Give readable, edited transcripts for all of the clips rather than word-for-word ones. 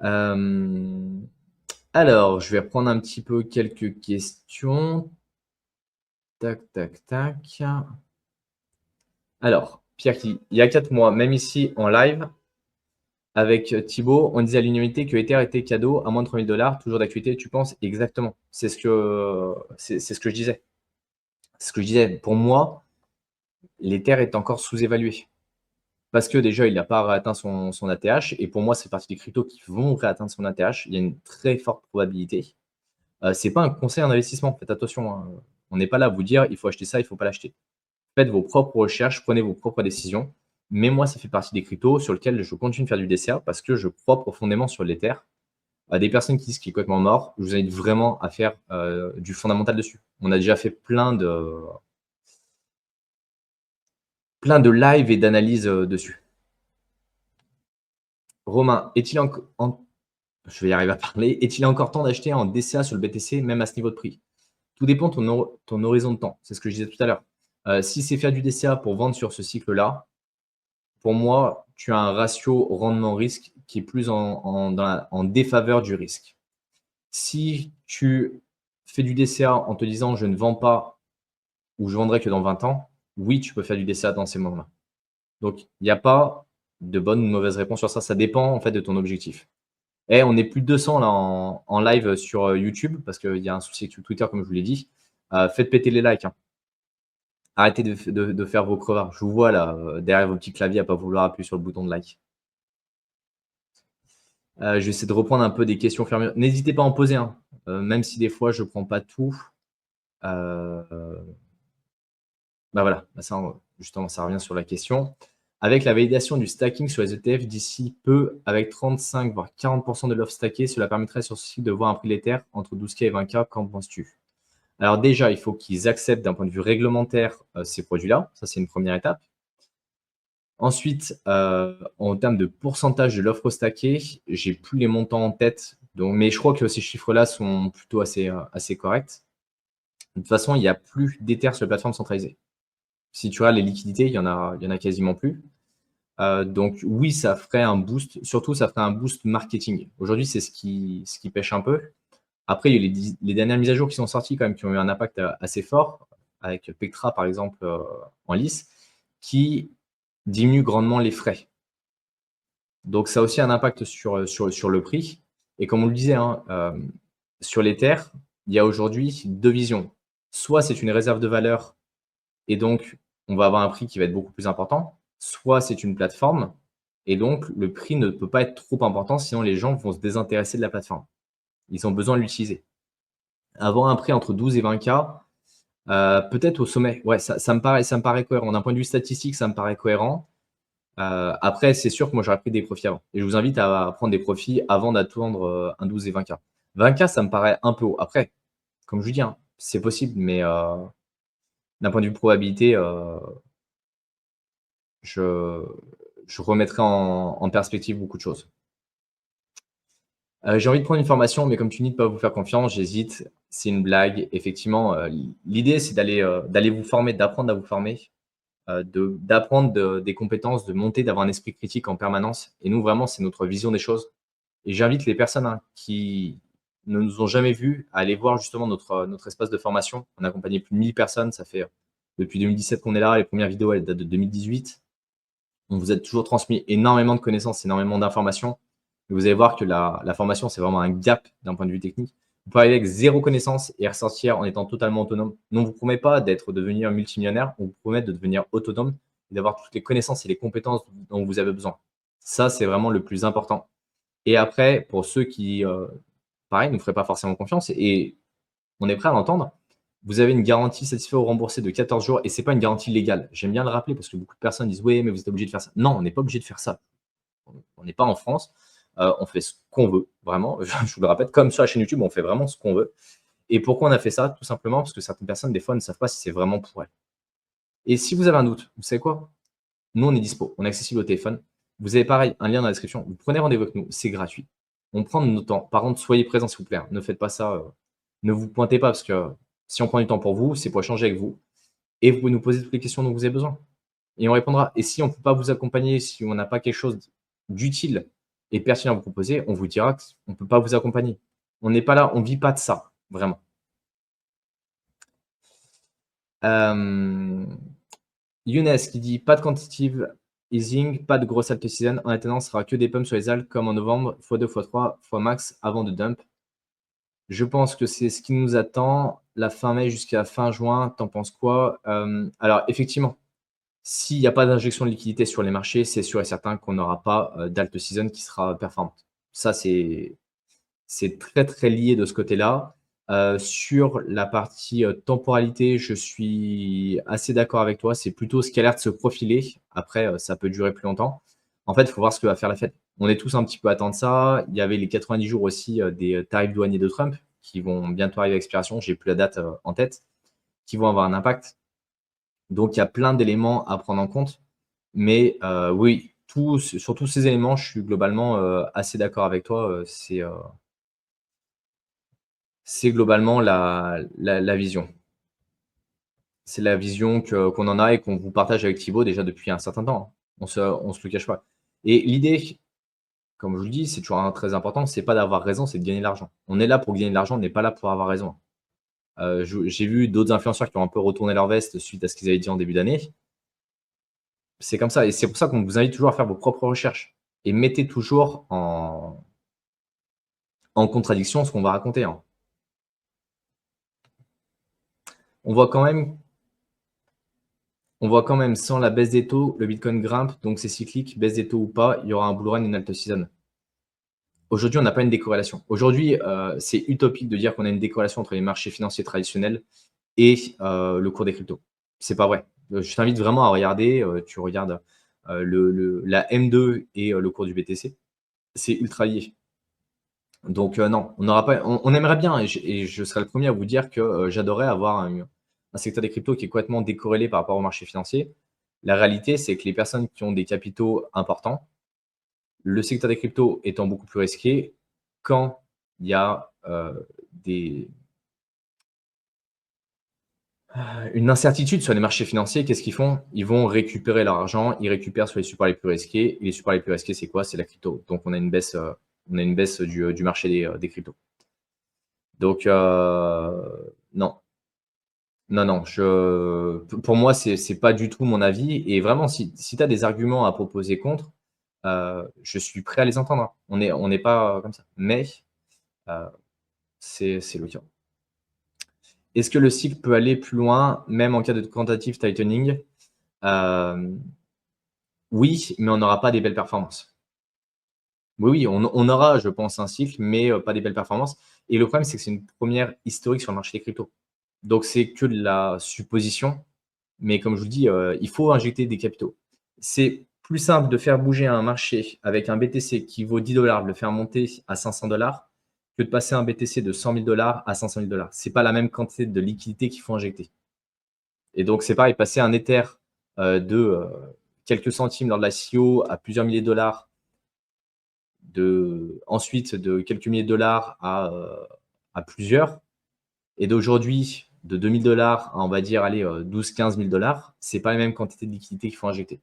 Euh, alors, je vais reprendre un petit peu quelques questions. Tac, tac, tac. Alors, Pierre qui, il y a 4 mois, même ici en live, avec Thibaut, on disait à l'unanimité que Ether était cadeau à moins de 3000 dollars, toujours d'actualité, tu penses? Exactement. C'est ce que je disais. C'est ce que je disais. Pour moi, l'Ether est encore sous-évalué. Parce que déjà, il n'a pas réatteint son ATH. Et pour moi, c'est partie des cryptos qui vont réatteindre son ATH. Il y a une très forte probabilité. C'est pas un conseil en investissement. Faites attention, hein. On n'est pas là à vous dire il faut acheter ça, il ne faut pas l'acheter. Faites vos propres recherches, prenez vos propres décisions. Mais moi, ça fait partie des cryptos sur lesquels je continue de faire du DCA parce que je crois profondément sur l'Ether. À des personnes qui disent qu'il est complètement mort, je vous invite vraiment à faire du fondamental dessus. On a déjà fait plein de lives et d'analyses dessus. Romain, je vais y arriver à parler. Est-il encore temps d'acheter en DCA sur le BTC, même à ce niveau de prix? Tout dépend de ton horizon de temps. C'est ce que je disais tout à l'heure. Si c'est faire du DCA pour vendre sur ce cycle-là, pour moi, tu as un ratio rendement-risque qui est plus en défaveur du risque. Si tu fais du DCA en te disant je ne vends pas ou je vendrai que dans 20 ans, oui, tu peux faire du DCA dans ces moments-là. Donc, il n'y a pas de bonne ou de mauvaise réponse sur ça. Ça dépend en fait de ton objectif. Et on est plus de 200 là en live sur YouTube parce qu'il y a un souci avec Twitter, comme je vous l'ai dit. Faites péter les likes, hein. Arrêtez de faire vos crevards. Je vous vois là, derrière vos petits claviers à pas vouloir appuyer sur le bouton de like. Je vais essayer de reprendre un peu des questions fermées. N'hésitez pas à en poser, hein. Même si des fois je ne prends pas tout. Euh, Bah voilà, bah ça, justement, ça revient sur la question. Avec la validation du stacking sur les ETF d'ici peu, avec 35 voire 40% de l'offre stackée, cela permettrait sur ce site de voir un prix de l'Ether entre 12K et 20K. Qu'en penses-tu? Alors déjà, il faut qu'ils acceptent d'un point de vue réglementaire ces produits-là. Ça, c'est une première étape. Ensuite, en termes de pourcentage de l'offre stackée, j'ai plus les montants en tête, donc, mais je crois que ces chiffres-là sont plutôt assez corrects. De toute façon, il n'y a plus d'Ether sur les plateformes centralisées. Si tu regardes les liquidités, il y en a quasiment plus. Donc oui, ça ferait un boost. Surtout, ça ferait un boost marketing. Aujourd'hui, c'est ce qui pêche un peu. Après, il y a les dernières mises à jour qui sont sorties quand même, qui ont eu un impact assez fort, avec Pectra par exemple en lice, qui diminue grandement les frais. Donc ça a aussi un impact sur le prix. Et comme on le disait, hein, sur les terres, il y a aujourd'hui deux visions. Soit c'est une réserve de valeur et donc on va avoir un prix qui va être beaucoup plus important, soit c'est une plateforme et donc le prix ne peut pas être trop important, sinon les gens vont se désintéresser de la plateforme. Ils ont besoin de l'utiliser. Avoir un prix entre 12 et 20K, peut-être au sommet. Ouais, ça me paraît cohérent. D'un point de vue statistique, ça me paraît cohérent. Après, c'est sûr que moi, j'aurais pris des profits avant. Et je vous invite à prendre des profits avant d'attendre un 12 et 20K. 20K, ça me paraît un peu haut. Après, comme je vous dis, hein, c'est possible, mais d'un point de vue probabilité, je, je remettrai en perspective beaucoup de choses. J'ai envie de prendre une formation, mais comme tu dis de ne pas vous faire confiance, j'hésite. C'est une blague. Effectivement, l'idée, c'est d'aller vous former, d'apprendre à vous former, d'apprendre des compétences, de monter, d'avoir un esprit critique en permanence. Et nous, vraiment, c'est notre vision des choses. Et j'invite les personnes qui ne nous ont jamais vus à aller voir justement notre espace de formation. On a accompagné plus de 1000 personnes. Ça fait depuis 2017 qu'on est là. Les premières vidéos, elles datent de 2018. On vous a toujours transmis énormément de connaissances, énormément d'informations. Et vous allez voir que la formation, c'est vraiment un gap d'un point de vue technique. Vous pouvez arriver avec zéro connaissance et ressortir en étant totalement autonome. Nous, on ne vous promet pas devenir multimillionnaire, on vous promet de devenir autonome et d'avoir toutes les connaissances et les compétences dont vous avez besoin. Ça, c'est vraiment le plus important. Et après, pour ceux qui, pareil, ne nous feraient pas forcément confiance, et on est prêt à l'entendre, vous avez une garantie satisfait ou remboursée de 14 jours et ce n'est pas une garantie légale. J'aime bien le rappeler parce que beaucoup de personnes disent oui, mais vous êtes obligé de faire ça. Non, on n'est pas obligé de faire ça. On n'est pas en France. On fait ce qu'on veut, vraiment. Je vous le répète, comme sur la chaîne YouTube, on fait vraiment ce qu'on veut. Et pourquoi on a fait ça? Tout simplement parce que certaines personnes, des fois, ne savent pas si c'est vraiment pour elles. Et si vous avez un doute, vous savez quoi? Nous, on est dispo, on est accessible au téléphone. Vous avez pareil, un lien dans la description. Vous prenez rendez-vous avec nous, c'est gratuit. On prend notre temps. Par contre, soyez présents, s'il vous plaît. Ne faites pas ça. Ne vous pointez pas parce que si on prend du temps pour vous, c'est pour échanger avec vous. Et vous pouvez nous poser toutes les questions dont vous avez besoin. Et on répondra. Et si on ne peut pas vous accompagner, si on n'a pas quelque chose d'utile est pertinent à vous proposer, on vous dira qu'on ne peut pas vous accompagner. On n'est pas là, on ne vit pas de ça, vraiment. Younes qui dit: «Pas de quantitative easing, pas de grosse alt season. En attendant, ce sera que des pumps sur les alts comme en novembre, x2, x3, x max avant de dump. Je pense que c'est ce qui nous attend, la fin mai jusqu'à fin juin. T'en penses quoi?» Alors effectivement, s'il n'y a pas d'injection de liquidité sur les marchés, c'est sûr et certain qu'on n'aura pas, d'alt season qui sera performante. Ça, c'est très, très lié de ce côté-là. Sur la partie, temporalité, je suis assez d'accord avec toi. C'est plutôt ce qui a l'air de se profiler. Après, ça peut durer plus longtemps. En fait, il faut voir ce que va faire la Fed. On est tous un petit peu à attendre ça. Il y avait les 90 jours aussi, des tarifs douaniers de Trump qui vont bientôt arriver à expiration. J'ai plus la date, en tête, qui vont avoir un impact. Donc il y a plein d'éléments à prendre en compte. Mais, oui, sur tous ces éléments, je suis globalement, assez d'accord avec toi. C'est globalement la vision. C'est la vision qu'on en a et qu'on vous partage avec Thibaut déjà depuis un certain temps, hein. On se le cache pas. Et l'idée, comme je vous le dis, c'est toujours très important, c'est pas d'avoir raison, c'est de gagner de l'argent. On est là pour gagner de l'argent, on n'est pas là pour avoir raison. J'ai vu d'autres influenceurs qui ont un peu retourné leur veste suite à ce qu'ils avaient dit en début d'année. C'est comme ça et c'est pour ça qu'on vous invite toujours à faire vos propres recherches et mettez toujours en contradiction ce qu'on va raconter, hein. On voit quand même On voit quand même sans la baisse des taux, le Bitcoin grimpe, donc c'est cyclique, baisse des taux ou pas, il y aura un bull run, une alt season. Aujourd'hui, on n'a pas une décorrélation. Aujourd'hui, c'est utopique de dire qu'on a une décorrélation entre les marchés financiers traditionnels et le cours des cryptos. C'est pas vrai. Je t'invite vraiment à regarder, tu regardes la M2 et le cours du BTC. C'est ultra lié. Donc non, on n'aura pas. On aimerait bien, et je serais le premier à vous dire que j'adorerais avoir un secteur des cryptos qui est complètement décorrélé par rapport au marché financier. La réalité, c'est que les personnes qui ont des capitaux importants, le secteur des cryptos étant beaucoup plus risqué, quand il y a une incertitude sur les marchés financiers, qu'est-ce qu'ils font? Ils vont récupérer leur argent, ils récupèrent sur les supports les plus risqués. Et les supports les plus risqués, c'est quoi? C'est la crypto. Donc on a une baisse, du marché des cryptos. Donc non. Non, non, pour moi, c'est pas du tout mon avis et vraiment si tu as des arguments à proposer contre, je suis prêt à les entendre, hein. On n'est pas comme ça. Mais, heu, c'est le cas. Est-ce que le cycle peut aller plus loin, même en cas de quantitative tightening? Hem, oui, mais on n'aura pas des belles performances. Oui, oui, on aura, je pense, un cycle, mais, pas des belles performances et le problème, c'est que c'est une première historique sur le marché des cryptos. Donc c'est que de la supposition. Mais comme je vous dis, il faut injecter des capitaux. C'est plus simple de faire bouger un marché avec un BTC qui vaut 10 $, de le faire monter à 500 que de passer un BTC de 100 000 à 500 000 $. C'est pas la même quantité de liquidité qu'il faut injecter. Et donc c'est pareil, passer un Ether, de, quelques centimes lors de l'ICO à plusieurs milliers de dollars, ensuite de quelques milliers de dollars à plusieurs et d'aujourd'hui de 2 000 $ à, on va dire, allez, 12 000 $, 15 000 $, c'est pas les mêmes quantités de liquidité qu'il faut injecter.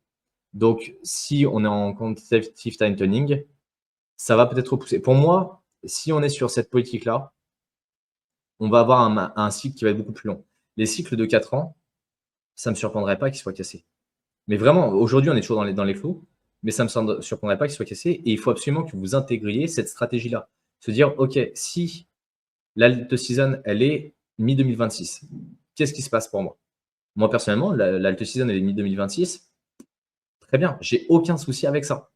Donc, si on est en quantitative tightening, ça va peut-être repousser. Pour moi, si on est sur cette politique-là, on va avoir un cycle qui va être beaucoup plus long. Les cycles de 4 ans, ça ne me surprendrait pas qu'ils soient cassés. Mais vraiment, aujourd'hui, on est toujours dans les flots, mais ça ne me surprendrait pas qu'ils soient cassés et il faut absolument que vous intégriez cette stratégie-là. Se dire: «OK, si l'alt season, elle est mi-2026. Qu'est-ce qui se passe pour moi?» Moi, personnellement, l'alt season, elle est mi-2026. Très bien, j'ai aucun souci avec ça.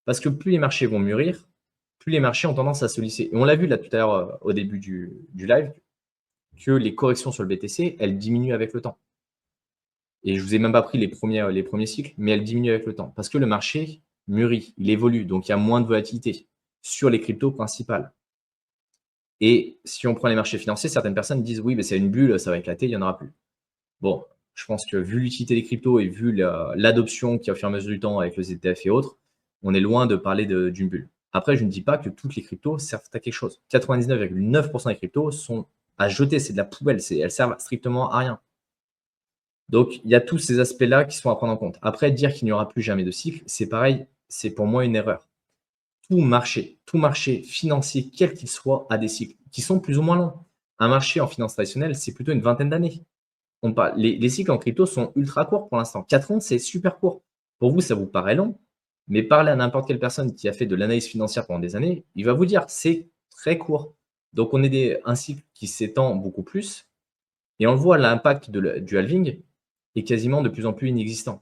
Parce que plus les marchés vont mûrir, plus les marchés ont tendance à se lisser. Et on l'a vu là tout à l'heure au début du live, que les corrections sur le BTC, elles diminuent avec le temps. Et je vous ai même pas pris les premiers cycles, mais elles diminuent avec le temps. Parce que le marché mûrit, il évolue, donc il y a moins de volatilité sur les cryptos principales. Et si on prend les marchés financiers, certaines personnes disent: «Oui, mais c'est une bulle, ça va éclater, il n'y en aura plus». Bon, je pense que vu l'utilité des cryptos et vu l'adoption qui, au fur et à mesure du temps avec les ETF et autres, on est loin de parler d'une bulle. Après, je ne dis pas que toutes les cryptos servent à quelque chose. 99,9% des cryptos sont à jeter, c'est de la poubelle, elles servent strictement à rien. Donc, il y a tous ces aspects-là qui sont à prendre en compte. Après, dire qu'il n'y aura plus jamais de cycle, c'est pareil, c'est pour moi une erreur. tout marché financier, quel qu'il soit, a des cycles qui sont plus ou moins longs. Un marché en finance traditionnelle, c'est plutôt une vingtaine d'années. Les cycles en crypto sont ultra courts pour l'instant. 4 ans, c'est super court. Pour vous, ça vous paraît long, mais parlez à n'importe quelle personne qui a fait de l'analyse financière pendant des années, il va vous dire c'est très court. Donc, on est un cycle qui s'étend beaucoup plus et on le voit, l'impact du halving est quasiment de plus en plus inexistant.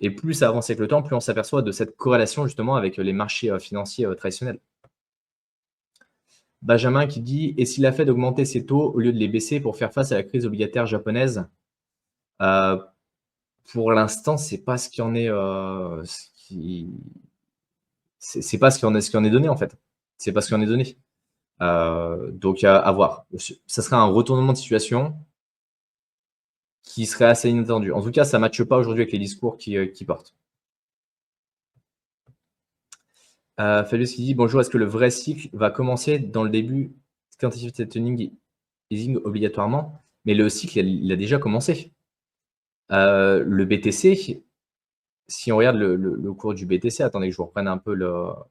Et plus ça avance avec le temps, plus on s'aperçoit de cette corrélation justement avec les marchés financiers traditionnels. Benjamin qui dit: «Et s'il a fait d'augmenter ses taux au lieu de les baisser pour faire face à la crise obligataire japonaise?» Heu, pour l'instant, c'est pas ce qui en est, c'est pas ce qui en est donné, en fait. C'est pas ce qui en est donné. Donc à voir. Ça serait un retournement de situation qui serait assez inattendu. En tout cas, ça ne matche pas aujourd'hui avec les discours qui portent. Fabius qui dit: «Bonjour, est-ce que le vrai cycle va commencer dans le début quantitative tightening easing obligatoirement?» Mais le cycle, il a déjà commencé. Le BTC, si on regarde le cours du BTC, attendez que je vous reprenne un peu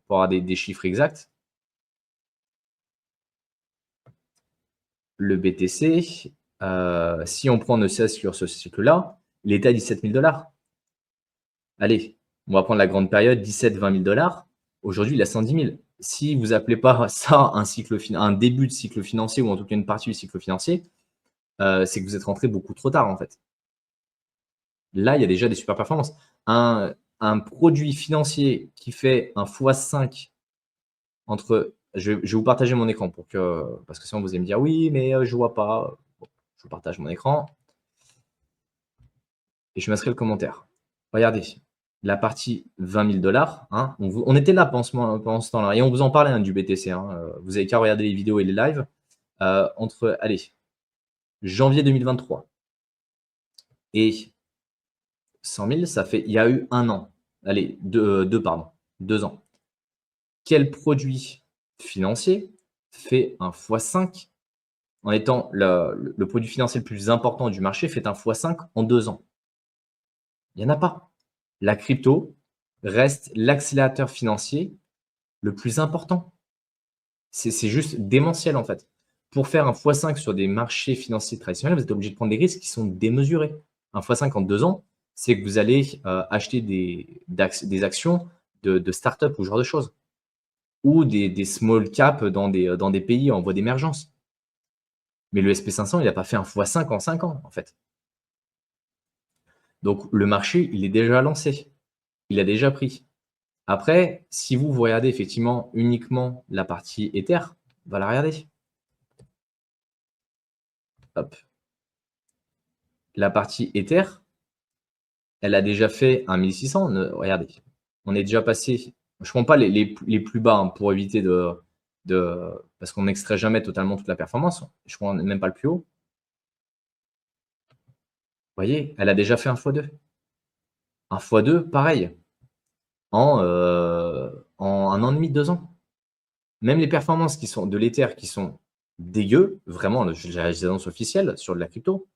pour avoir des chiffres exacts. Le BTC, si on prend ne serait-ce que sur ce cycle-là, il était à 17 000 $. Allez, on va prendre la grande période, 17-20 000 $. Aujourd'hui, il a 110 000. Si vous appelez pas ça un début de cycle financier ou en tout cas une partie du cycle financier, c'est que vous êtes rentré beaucoup trop tard en fait. Là, il y a déjà des super performances. Un produit financier qui fait un x5 entre. Je vais vous partager mon écran parce que sinon vous allez me dire oui, mais je vois pas. Bon, je vous partage mon écran et je mettrai le commentaire. Regardez, la partie 20 000 $, hein, on était là pendant ce temps-là et on vous en parlait du BTC. Hein, vous avez qu'à regarder les vidéos et les lives. Entre, allez, janvier 2023 et 100 000, ça fait, il y a eu un an. Allez, pardon, 2 ans. Quel produit financier fait un x5 en étant le produit financier le plus important du marché, fait un x5 en 2 ans? Il n'y en a pas. La crypto reste l'accélérateur financier le plus important. C'est juste démentiel en fait. Pour faire un x5 sur des marchés financiers traditionnels, vous êtes obligé de prendre des risques qui sont démesurés. Un x5 en 2 ans, c'est que vous allez acheter des actions de start-up ou ce genre de choses. Ou des small caps dans des pays en voie d'émergence. Mais le SP500, il n'a pas fait un x5 en 5 ans, en fait. Donc, le marché, il est déjà lancé. Il a déjà pris. Après, si vous regardez effectivement uniquement la partie Ether, on va la regarder. Hop. La partie Ether, elle a déjà fait un 1600. Regardez, on est déjà passé. Je ne prends pas les plus bas hein, pour éviter parce qu'on n'extrait jamais totalement toute la performance. Je ne prends même pas le plus haut. Vous voyez, elle a déjà fait un x2. Un x2, pareil, en 1 an et demi, 2 ans. Même les performances qui sont de l'Ether qui sont dégueu, vraiment, j'ai les annonces officielles sur de la crypto,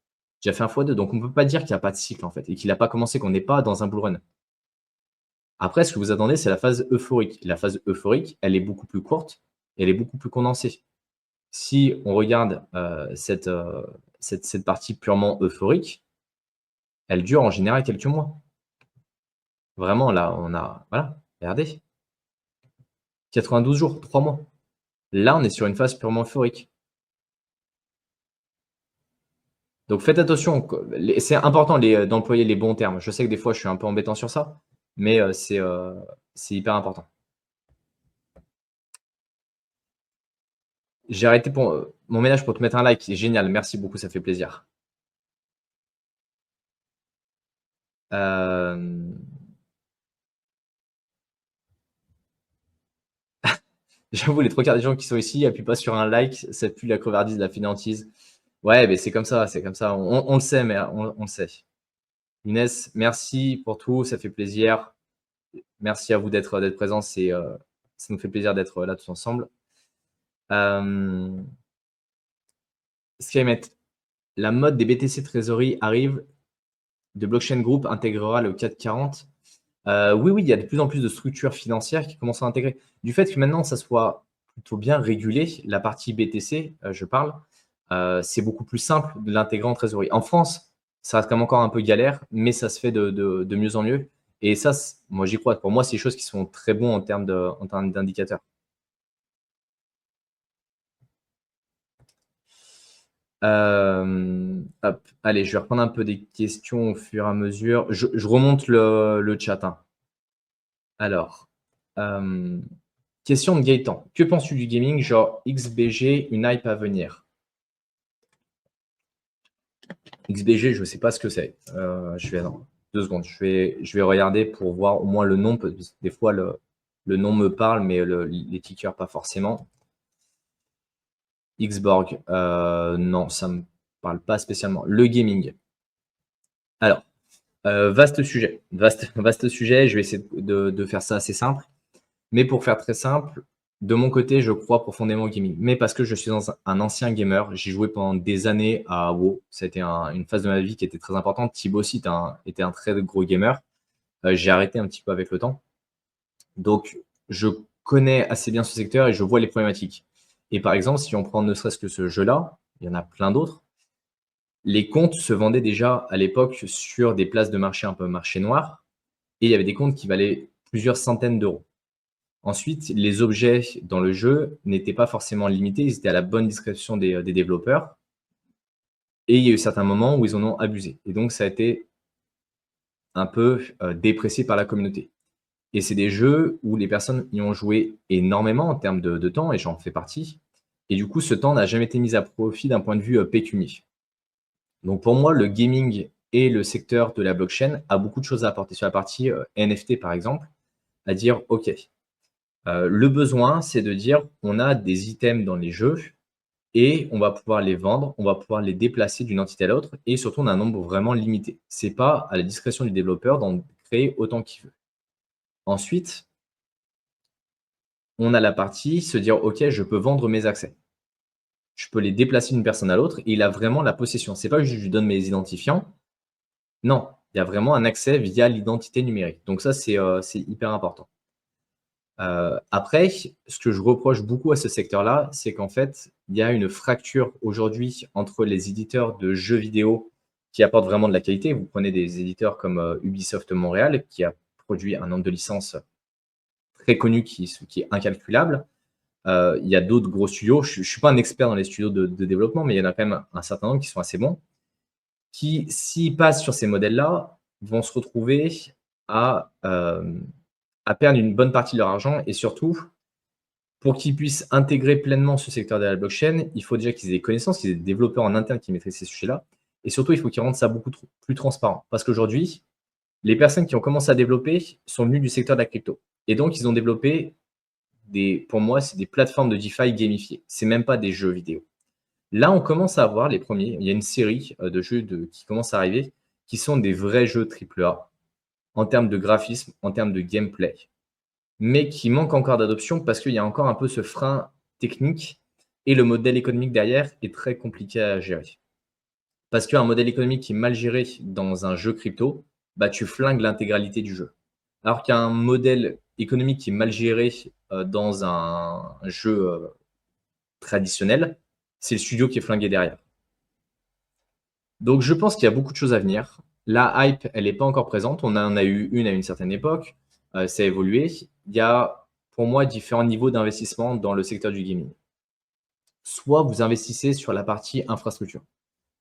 j'ai fait un x2. Donc on ne peut pas dire qu'il n'y a pas de cycle en fait et qu'il n'a pas commencé, qu'on n'est pas dans un bull run. Après, ce que vous attendez, c'est la phase euphorique. La phase euphorique, elle est beaucoup plus courte et elle est beaucoup plus condensée. Si on regarde cette partie purement euphorique, elle dure en général quelques mois. Vraiment, là, on a, voilà, regardez, 92 jours, 3 mois. Là, on est sur une phase purement euphorique. Donc faites attention, c'est important d'employer les bons termes. Je sais que des fois, je suis un peu embêtant sur ça, mais c'est hyper important. J'ai arrêté pour mon ménage pour te mettre un like. C'est génial, merci beaucoup, ça fait plaisir. J'avoue, les 3 quarts des gens qui sont ici appuient pas sur un like, ça pue la crevardise, la fainéantise. Ouais, mais c'est comme ça, c'est comme ça. On le sait, mais on le sait. Inès, merci pour tout, ça fait plaisir. Merci à vous d'être présents, ça nous fait plaisir d'être là tous ensemble. Skymet, la mode des BTC Treasury arrive, de Blockchain Group intégrera le 440. Oui, oui, il y a de plus en plus de structures financières qui commencent à intégrer. Du fait que maintenant ça soit plutôt bien régulé, la partie BTC, je parle, c'est beaucoup plus simple de l'intégrer en trésorerie. En France, ça reste quand même encore un peu galère, mais ça se fait de mieux en mieux et ça, moi j'y crois. Pour moi, c'est des choses qui sont très bons en termes d'indicateurs. Hop, allez, je vais reprendre un peu des questions au fur et à mesure. Je remonte le chat, hein. Alors, hem, question de Gaëtan. Que penses-tu du gaming genre XBG, une hype à venir? XBG, je ne sais pas ce que c'est. Je vais attends 2 secondes, je vais regarder pour voir au moins le nom, parce que des fois le nom me parle, mais les tickers pas forcément. Xborg, non, ça me parle pas spécialement. Le gaming. Alors, vaste sujet, vaste sujet, je vais essayer de faire ça assez simple. Mais pour faire très simple, de mon côté, je crois profondément au gaming. Mais parce que je suis un ancien gamer, j'ai joué pendant des années à WoW. C'était une phase de ma vie qui était très importante. Thibaut aussi était un très gros gamer. J'ai arrêté un petit peu avec le temps. Donc, je connais assez bien ce secteur et je vois les problématiques. Et par exemple, si on prend ne serait-ce que ce jeu-là, il y en a plein d'autres. Les comptes se vendaient déjà à l'époque sur des places de marché un peu marché noir. Et il y avait des comptes qui valaient plusieurs centaines d'euros. Ensuite, les objets dans le jeu n'étaient pas forcément limités, ils étaient à la bonne discrétion des développeurs. Et il y a eu certains moments où ils en ont abusé. Et donc, ça a été un peu déprécié par la communauté. Et c'est des jeux où les personnes y ont joué énormément en termes de temps, et j'en fais partie. Et du coup, ce temps n'a jamais été mis à profit d'un point de vue pécunier. Donc, pour moi, le gaming et le secteur de la blockchain a beaucoup de choses à apporter sur la partie NFT, par exemple, à dire, OK, le besoin, c'est de dire, on a des items dans les jeux et on va pouvoir les vendre, on va pouvoir les déplacer d'une entité à l'autre et surtout, on a un nombre vraiment limité. C'est pas à la discrétion du développeur d'en créer autant qu'il veut. Ensuite, on a la partie se dire, OK, je peux vendre mes accès. Je peux les déplacer d'une personne à l'autre et il a vraiment la possession. C'est pas juste je lui donne mes identifiants. Non, il y a vraiment un accès via l'identité numérique. Donc ça, c'est hyper important. Après, ce que je reproche beaucoup à ce secteur-là, c'est qu'en fait, il y a une fracture aujourd'hui entre les éditeurs de jeux vidéo qui apportent vraiment de la qualité. Vous prenez des éditeurs comme Ubisoft Montréal, qui a produit un nombre de licences très connu qui est incalculable. Il y a d'autres gros studios. Je ne suis pas un expert dans les studios de développement, mais il y en a quand même un certain nombre qui sont assez bons, qui, s'ils passent sur ces modèles-là, vont se retrouver à, euh, à perdre une bonne partie de leur argent et surtout, pour qu'ils puissent intégrer pleinement ce secteur de la blockchain, il faut déjà qu'ils aient des connaissances, qu'ils aient des développeurs en interne qui maîtrisent ces sujets-là. Et surtout, il faut qu'ils rendent ça beaucoup plus transparent. Parce qu'aujourd'hui, les personnes qui ont commencé à développer sont venues du secteur de la crypto. Et donc, ils ont développé pour moi, c'est des plateformes de DeFi gamifiées. C'est même pas des jeux vidéo. Là, on commence à avoir les premiers. Il y a une série de jeux qui commence à arriver, qui sont des vrais jeux AAA en termes de graphisme, en termes de gameplay, mais qui manquent encore d'adoption parce qu'il y a encore un peu ce frein technique et le modèle économique derrière est très compliqué à gérer. Parce qu'un modèle économique qui est mal géré dans un jeu crypto, bah, tu flingues l'intégralité du jeu. Alors qu'un modèle économique qui est mal géré dans un jeu traditionnel, c'est le studio qui est flingué derrière. Donc je pense qu'il y a beaucoup de choses à venir. La hype, elle n'est pas encore présente. On en a eu une à une certaine époque. Ça a évolué. Il y a, pour moi, différents niveaux d'investissement dans le secteur du gaming. Soit vous investissez sur la partie infrastructure.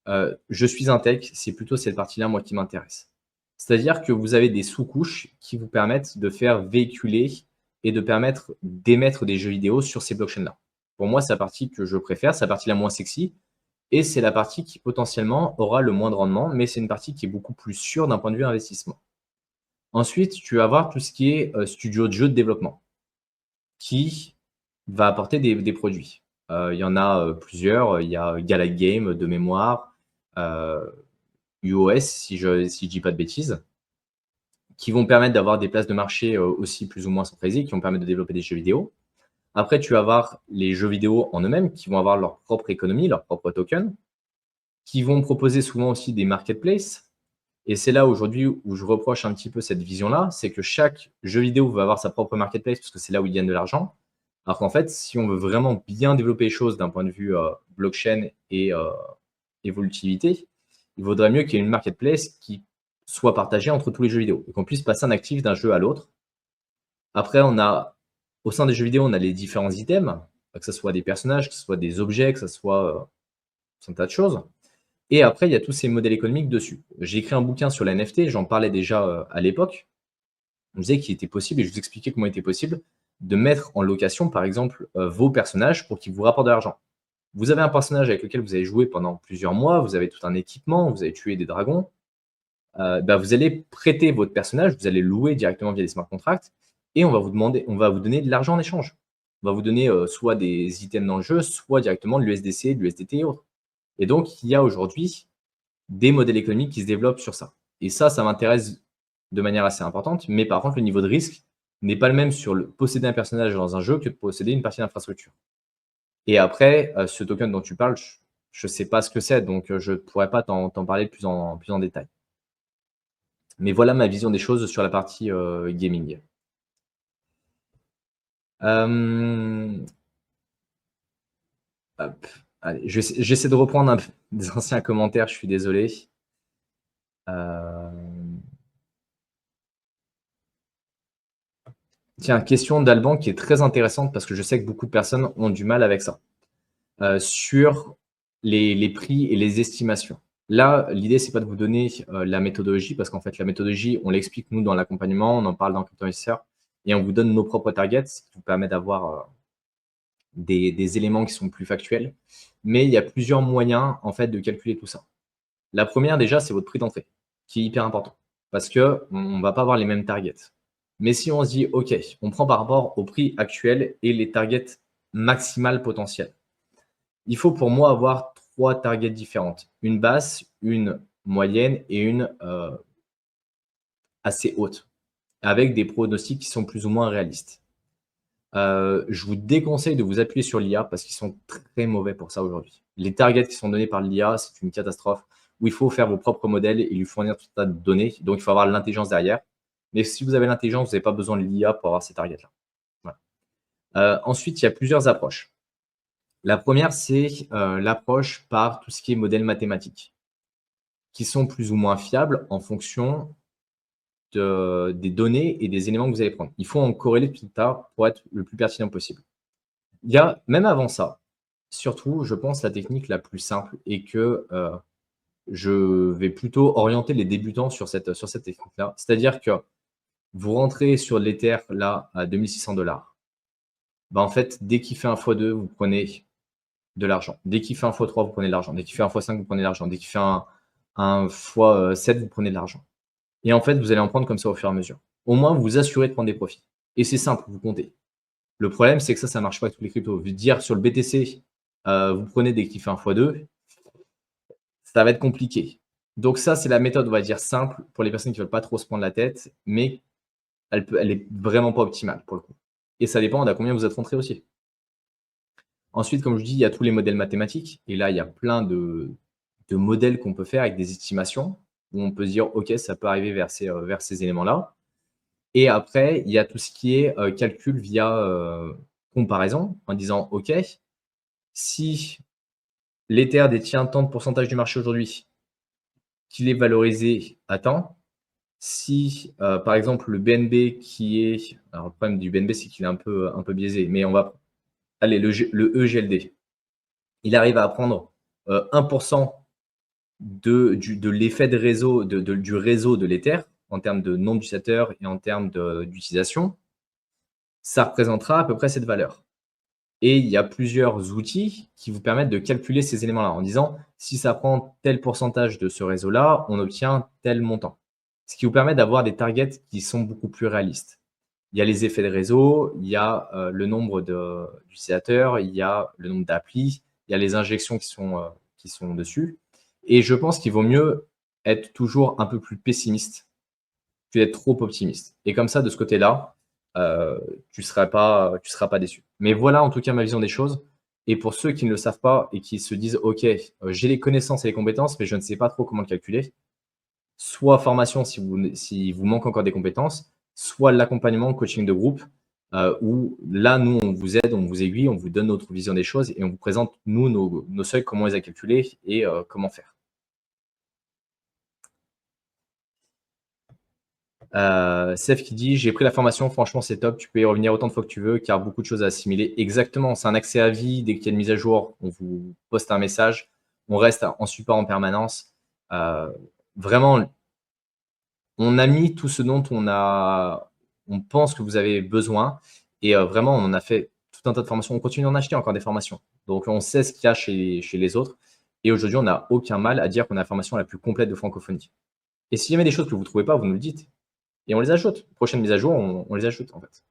Je suis un tech, c'est plutôt cette partie-là, moi, qui m'intéresse. C'est-à-dire que vous avez des sous-couches qui vous permettent de faire véhiculer et de permettre d'émettre des jeux vidéo sur ces blockchains-là. Pour moi, c'est la partie que je préfère, c'est la partie la moins sexy, et c'est la partie qui potentiellement aura le moins de rendement, mais c'est une partie qui est beaucoup plus sûre d'un point de vue investissement. Ensuite, tu vas avoir tout ce qui est studio de jeux de développement, qui va apporter des produits. Il y en a plusieurs. Il y a Galaxy Game de mémoire, UOS, si je dis pas de bêtises, qui vont permettre d'avoir des places de marché aussi plus ou moins centralisées, qui vont permettre de développer des jeux vidéo. Après, tu vas avoir les jeux vidéo en eux-mêmes, qui vont avoir leur propre économie, leur propre token, qui vont proposer souvent aussi des marketplaces, Et c'est là aujourd'hui où je reproche un petit peu cette vision-là, c'est que chaque jeu vidéo va avoir sa propre marketplace parce que c'est là où ils gagnent de l'argent. Alors qu'en fait, si on veut vraiment bien développer les choses d'un point de vue blockchain et évolutivité, il vaudrait mieux qu'il y ait une marketplace qui soit partagée entre tous les jeux vidéo et qu'on puisse passer un actif d'un jeu à l'autre. Après, au sein des jeux vidéo, on a les différents items, que ce soit des personnages, que ce soit des objets, que ce soit un tas de choses. Et après, il y a tous ces modèles économiques dessus. J'ai écrit un bouquin sur la NFT, j'en parlais déjà à l'époque. On disait qu'il était possible, et je vous expliquais comment il était possible, de mettre en location, par exemple, vos personnages pour qu'ils vous rapportent de l'argent. Vous avez un personnage avec lequel vous avez joué pendant plusieurs mois, vous avez tout un équipement, vous avez tué des dragons. Vous allez prêter votre personnage, vous allez louer directement via des smart contracts, et on va vous donner de l'argent en échange. On va vous donner soit des items dans le jeu, soit directement de l'USDC, de l'USDT et autres. Et donc, il y a aujourd'hui des modèles économiques qui se développent sur ça. Et ça m'intéresse de manière assez importante, mais par contre, le niveau de risque n'est pas le même sur posséder un personnage dans un jeu que de posséder une partie d'infrastructure. Et après, ce token dont tu parles, je ne sais pas ce que c'est, donc je ne pourrais pas t'en parler plus en détail. Mais voilà ma vision des choses sur la partie gaming. Hop, allez, j'essaie de reprendre un peu des anciens commentaires, je suis désolé. Tiens, question d'Alban qui est très intéressante parce que je sais que beaucoup de personnes ont du mal avec ça. Sur les prix et les estimations. Là, l'idée, c'est pas de vous donner la méthodologie parce qu'en fait, la méthodologie, on l'explique nous dans l'accompagnement, on en parle dans Crypto Investisseur et on vous donne nos propres targets, ce qui vous permet d'avoir des éléments qui sont plus factuels. Mais il y a plusieurs moyens en fait de calculer tout ça. La première, déjà, c'est votre prix d'entrée, qui est hyper important parce qu'on ne va pas avoir les mêmes targets. Mais si on se dit, OK, on prend par rapport au prix actuel et les targets maximales potentielles. Il faut pour moi avoir 3 targets différentes. Une basse, une moyenne et une assez haute, avec des pronostics qui sont plus ou moins réalistes. Je vous déconseille de vous appuyer sur l'IA parce qu'ils sont très mauvais pour ça aujourd'hui. Les targets qui sont donnés par l'IA, c'est une catastrophe où il faut faire vos propres modèles et lui fournir tout un tas de données. Donc, il faut avoir l'intelligence derrière. Mais si vous avez l'intelligence, vous n'avez pas besoin de l'IA pour avoir ces targets-là. Voilà. Ensuite, il y a plusieurs approches. La première, c'est l'approche par tout ce qui est modèle mathématique, qui sont plus ou moins fiables en fonction des données et des éléments que vous allez prendre. Il faut en corréler tout ça pour être le plus pertinent possible. Il y a, même avant ça, surtout, je pense, la technique la plus simple et que je vais plutôt orienter les débutants sur cette technique-là. C'est-à-dire que vous rentrez sur l'Ether là à 2600 $. En fait, dès qu'il fait un x2, vous prenez de l'argent. Dès qu'il fait un x3, vous prenez de l'argent. Dès qu'il fait un x5, vous prenez de l'argent. Dès qu'il fait un x7, vous prenez de l'argent. Et en fait, vous allez en prendre comme ça au fur et à mesure. Au moins, vous vous assurez de prendre des profits. Et c'est simple, vous comptez. Le problème, c'est que ça ne marche pas avec tous les cryptos. Dire sur le BTC, vous prenez dès qu'il fait un x2, ça va être compliqué. Donc ça, c'est la méthode, on va dire, simple pour les personnes qui ne veulent pas trop se prendre la tête, mais elle est vraiment pas optimale pour le coup. Et ça dépend d'à combien vous êtes rentré aussi. Ensuite, comme je dis, il y a tous les modèles mathématiques. Et là, il y a plein de modèles qu'on peut faire avec des estimations où on peut se dire, OK, ça peut arriver vers ces éléments-là. Et après, il y a tout ce qui est calcul via comparaison en disant, OK, si l'Ether détient tant de pourcentage du marché aujourd'hui, qu'il est valorisé à tant, si par exemple le BNB qui est… Alors le problème du BNB, c'est qu'il est un peu biaisé, mais on va… Allez, le EGLD, il arrive à prendre 1% de l'effet de réseau, du réseau de l'Ether en termes de nombre d'utilisateurs et en termes d'utilisation, ça représentera à peu près cette valeur. Et il y a plusieurs outils qui vous permettent de calculer ces éléments-là en disant si ça prend tel pourcentage de ce réseau-là, on obtient tel montant. Ce qui vous permet d'avoir des targets qui sont beaucoup plus réalistes. Il y a les effets de réseau, il y a le nombre d'utilisateurs, il y a le nombre d'applis, il y a les injections qui sont dessus. Et je pense qu'il vaut mieux être toujours un peu plus pessimiste que d'être trop optimiste. Et comme ça, de ce côté-là, tu ne seras pas déçu. Mais voilà en tout cas ma vision des choses. Et pour ceux qui ne le savent pas et qui se disent « Ok, j'ai les connaissances et les compétences, mais je ne sais pas trop comment le calculer », soit formation si vous manque encore des compétences, soit l'accompagnement, coaching de groupe, où là, nous, on vous aide, on vous aiguille, on vous donne notre vision des choses et on vous présente, nous, nos seuils, comment on les a calculés et comment faire. Seth qui dit: «J'ai pris la formation, franchement, c'est top. Tu peux y revenir autant de fois que tu veux, car beaucoup de choses à assimiler». Exactement, c'est un accès à vie. Dès qu'il y a une mise à jour, on vous poste un message. On reste en support en permanence. Heu, Vraiment, on a mis tout ce dont on pense que vous avez besoin et vraiment, on en a fait tout un tas de formations. On continue d'en acheter encore des formations. Donc on sait ce qu'il y a chez les autres et aujourd'hui, on n'a aucun mal à dire qu'on a la formation la plus complète de francophonie. Et s'il y avait des choses que vous ne trouvez pas, vous nous le dites et on les ajoute. Prochaine mise à jour, on les ajoute, en fait.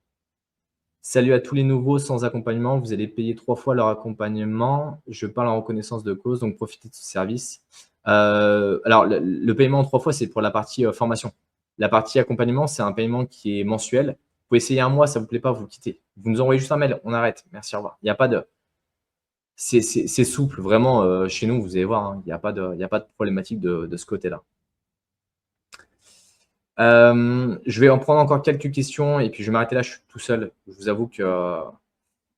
Salut à tous les nouveaux sans accompagnement. Vous allez payer 3 fois leur accompagnement. Je parle en reconnaissance de cause, donc profitez de ce service. Alors, le paiement en 3 fois, c'est pour la partie formation. La partie accompagnement, c'est un paiement qui est mensuel. Vous pouvez essayer un mois, ça ne vous plaît pas, vous quittez. Vous nous envoyez juste un mail, on arrête. Merci, au revoir. Il n'y a pas de. C'est souple, vraiment. Chez nous, vous allez voir, hein, il n'y a pas de problématique de ce côté-là. Je vais en prendre encore quelques questions et puis je vais m'arrêter là, je suis tout seul. Je vous avoue que,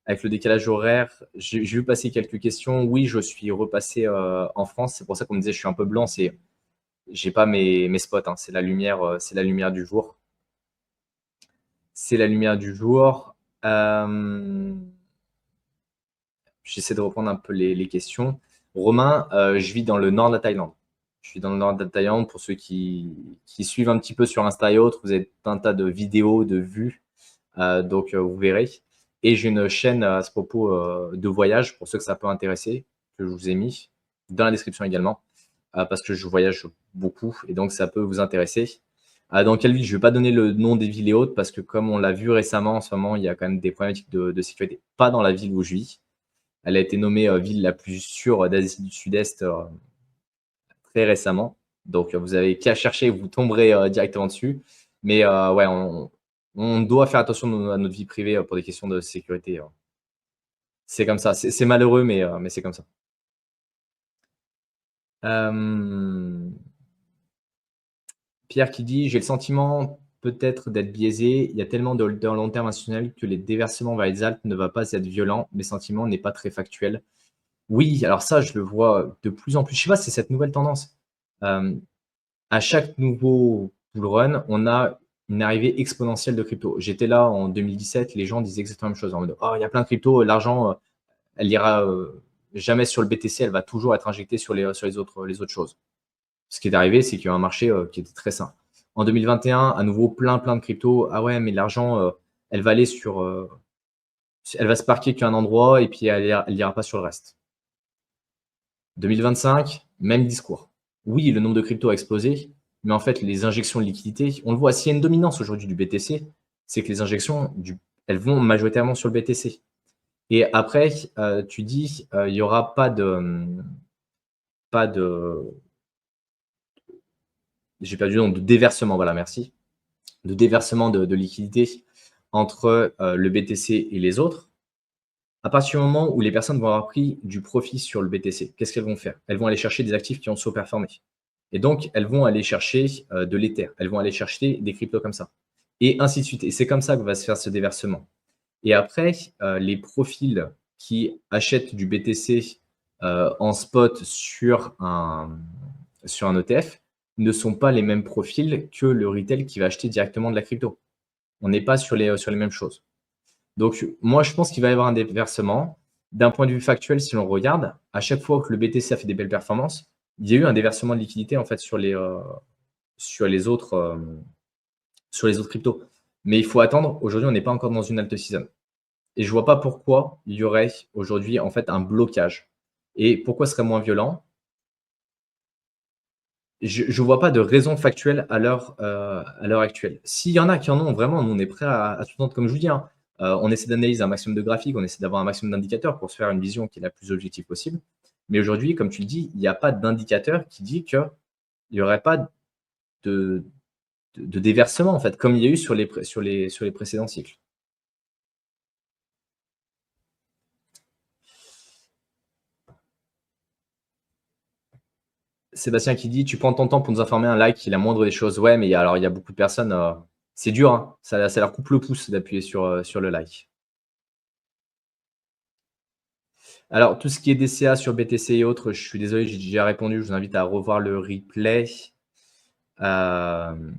avec le décalage horaire, j'ai vu passer quelques questions. Oui, je suis repassé, en France. C'est pour ça qu'on me disait: «Je suis un peu blanc», c'est j'ai pas mes spots, hein. C'est la lumière du jour. C'est la lumière du jour. J'essaie de reprendre un peu les questions. Romain, je vis dans le nord de la Thaïlande. Je suis dans le nord de la Thaïlande. Pour ceux qui suivent un petit peu sur Insta et autres, vous avez un tas de vidéos, de vues, donc vous verrez. Et j'ai une chaîne à ce propos de voyage, pour ceux que ça peut intéresser, que je vous ai mis dans la description également, parce que je voyage beaucoup et donc ça peut vous intéresser. Dans quelle ville? Je ne vais pas donner le nom des villes et autres, parce que comme on l'a vu récemment, en ce moment, il y a quand même des problématiques de sécurité. Pas dans la ville où je vis. Elle a été nommée ville la plus sûre d'Asie du Sud-Est très récemment. Donc, vous avez qu'à chercher, vous tomberez directement dessus. Mais ouais, on doit faire attention à notre vie privée pour des questions de sécurité. C'est comme ça. C'est malheureux, mais c'est comme ça. Pierre qui dit: «J'ai le sentiment peut-être d'être biaisé. Il y a tellement de holders long terme institutionnels que les déversements vers les Alpes ne va pas être violent. Mes sentiments n'est pas très factuel». Oui, alors ça, je le vois de plus en plus. Je sais pas si c'est cette nouvelle tendance. Hem, à chaque nouveau bull run, on a une arrivée exponentielle de crypto. J'étais là en 2017, les gens disaient exactement la même chose en mode: «Oh, il y a plein de crypto, l'argent, elle ira, jamais sur le BTC, elle va toujours être injectée sur les autres choses». Ce qui est arrivé, c'est qu'il y a eu un marché, qui était très sain. En 2021, à nouveau plein de cryptos. Ah ouais, mais l'argent, elle va aller elle va se parquer qu'à un endroit et puis elle ira pas sur le reste. 2025, même discours. Oui, le nombre de cryptos a explosé, mais en fait, les injections de liquidités, on le voit, s'il y a une dominance aujourd'hui du BTC, c'est que les injections, elles vont majoritairement sur le BTC. Et après, tu dis, il n'y aura pas de, j'ai perdu le nom, de déversement, voilà, merci, de déversement de liquidités entre le BTC et les autres. À partir du moment où les personnes vont avoir pris du profit sur le BTC, qu'est-ce qu'elles vont faire? Elles vont aller chercher des actifs qui ont surperformé. Et donc, elles vont aller chercher de l'Ether. Elles vont aller chercher des cryptos comme ça. Et ainsi de suite. Et c'est comme ça que va se faire ce déversement. Et après, les profils qui achètent du BTC en spot sur un ETF ne sont pas les mêmes profils que le retail qui va acheter directement de la crypto. On n'est pas sur les mêmes choses. Donc, moi, je pense qu'il va y avoir un déversement. D'un point de vue factuel, si l'on regarde, à chaque fois que le BTC a fait des belles performances, il y a eu un déversement de liquidité en fait sur les autres, cryptos. Mais il faut attendre. Aujourd'hui, on n'est pas encore dans une alt season. Et je ne vois pas pourquoi il y aurait aujourd'hui en fait un blocage. Et pourquoi ce serait moins violent? Je ne vois pas de raison factuelle à l'heure actuelle. S'il y en a qui en ont vraiment, nous, on est prêt à tout entendre, comme je vous dis, hein. On essaie d'analyser un maximum de graphiques, on essaie d'avoir un maximum d'indicateurs pour se faire une vision qui est la plus objective possible. Mais aujourd'hui, comme tu le dis, il n'y a pas d'indicateur qui dit qu'il n'y aurait pas de déversement, en fait, comme il y a eu sur les précédents cycles. Sébastien qui dit: «Tu prends ton temps pour nous informer, un like, il est la moindre des choses». Ouais, mais il y a beaucoup de personnes, c'est dur, hein, ça leur coupe le pouce d'appuyer sur le like. Alors tout ce qui est DCA sur BTC et autres, je suis désolé, j'ai déjà répondu, je vous invite à revoir le replay. Hem